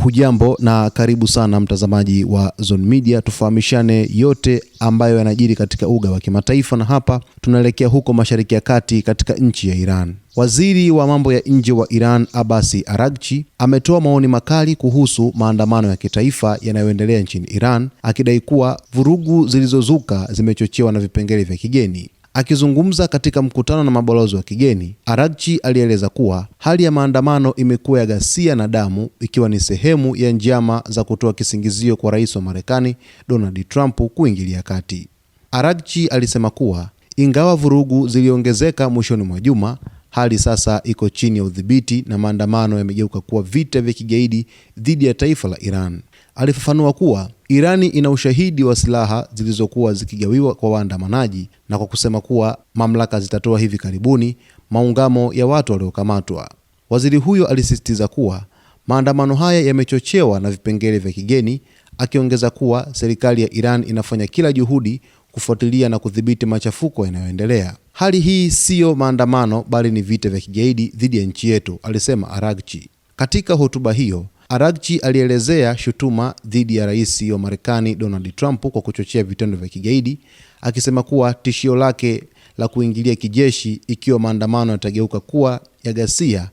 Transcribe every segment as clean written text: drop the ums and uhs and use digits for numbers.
Hujambo na karibu sana mtazamaji wa Zone Media, tufahamishane yote ambayo yanajiri katika uga wa kimataifa, na hapa tunaelekea huko Mashariki ya Kati katika nchi ya Iran. Waziri wa mambo ya nje wa Iran Abbas Araghchi ametoa maoni makali kuhusu maandamano ya kitaifa yanayoendelea nchini Iran, akidai kuwa vurugu zilizozuka zimechochewa na vipengele vya kigeni. Akizungumza katika mkutano na mabalozi wa kigeni, Araghchi alieleza kuwa hali ya maandamano imekuwa ya ghasia na damu, ikiwa ni sehemu ya njama za kutoa kisingizio kwa rais wa Marekani Donald Trump kuingilia kati. Araghchi alisema kuwa ingawa vurugu ziliongezeka mwishoni mwa juma, hali sasa iko chini ya udhibiti na maandamano yamegeuka kuwa vita vya kigaidi dhidi ya taifa la Iran. Alifafanua kuwa Irani ina ushahidi wa silaha zilizokuwa zikigawiwa kwa waandamanaji, na kwa kusema kuwa mamlaka zitatoa hivi karibuni maungamo ya watu waliokamatwa. Waziri huyo alisisitiza kuwa maandamano haya yamechochewa na vipengele vya kigeni, akiongeza kuwa serikali ya Iran inafanya kila juhudi kufuatilia na kudhibiti machafuko yanayoendelea. Hali hii siyo maandamano bali ni vita vya kigaidi dhidi ya nchi yetu, alisema Araghchi. Katika hotuba hiyo, Araghchi alielezea shutuma dhidi ya rais wa Marekani Donald Trump kwa kuchochea vitendo vya kigaidi, akisema kuwa tishio lake la kuingilia kijeshi ikiwa maandamano yatageuka kuwa ya ghasia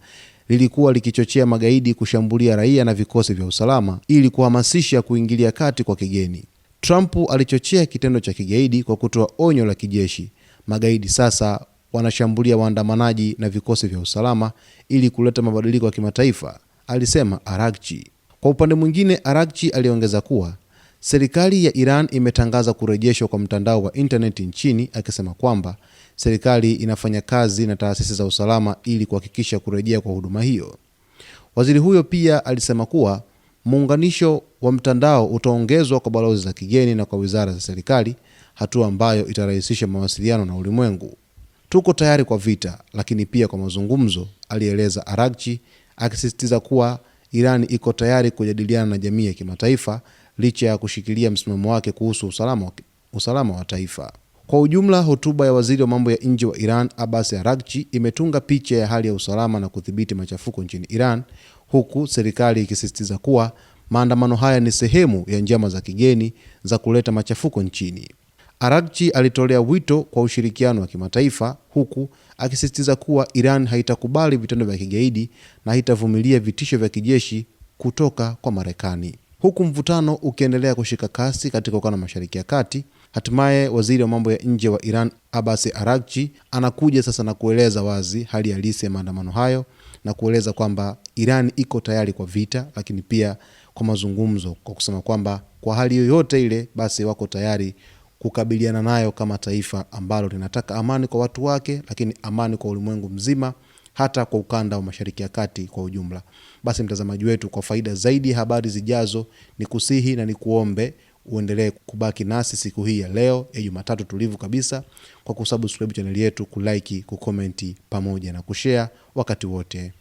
lilikuwa likichochea magaidi kushambulia raia na vikosi vya usalama ili kuhamasisha kuingilia kati kwa kigeni. Trump alichochea kitendo cha kigaidi kwa kutoa onyo la kijeshi. Magaidi sasa wanashambulia waandamanaji na vikosi vya usalama ili kuleta mabadiliko ya kimataifa, alisema Araghchi. Kwa upande mwingine, Araghchi aliongeza kuwa serikali ya Iran imetangaza kurejeshwa kwa mtandao wa internet nchini, akisema kwamba serikali inafanya kazi na taasisi za usalama ili kuhakikisha kurejea kwa huduma hiyo. Waziri huyo pia alisema kuwa muunganisho wa mtandao utaongezwa kwa balozi za kigeni na kwa wizara za serikali, hatua ambayo itarahisisha mawasiliano na ulimwengu. Tuko tayari kwa vita, lakini pia kwa mazungumzo, alieleza Araghchi, akisisitiza kuwa Iran iko tayari kujadiliana na jamii ya kimataifa licha ya kushikilia msimamo wake kuhusu usalama wa taifa. Kwa ujumla, hotuba ya waziri wa mambo ya nje wa Iran Abbas Araghchi imetunga picha ya hali ya usalama na kudhibiti machafuko nchini Iran, huku serikali ikisisitiza kuwa maandamano haya ni sehemu ya njama za kigeni za kuleta machafuko nchini. Araghchi alitolea wito kwa ushirikiano wa kimataifa, huku akisisitiza kuwa Iran haitakubali vitendo vya kigaidi na haitavumilia vitisho vya kijeshi kutoka kwa Marekani. Huku mvutano ukiendelea kushika kasi katika ukanda wa Mashariki ya Kati, hatimaye waziri wa mambo ya nje wa Iran Abbas Araghchi anakuja sasa na kueleza wazi hali halisi ya maandamano hayo, na kueleza kwamba Iran iko tayari kwa vita, lakini pia kwa mazungumzo, kwa kusema kwamba kwa hali yoyote ile basi wako tayari kukabiliana nayo kama taifa ambalo linataka amani kwa watu wake, lakini amani kwa ulimwengu mzima, hata kwa ukanda wa Mashariki ya Kati kwa ujumla. Basi mtazamaji wetu, kwa faida zaidi ya habari zijazo, ni kusihi na ni kuombe uendelee kubaki nasi siku hii ya leo ya Jumatatu tulivu kabisa, kwa kusubscribe channel yetu, kulike, kukomenti pamoja na kushare wakati wote.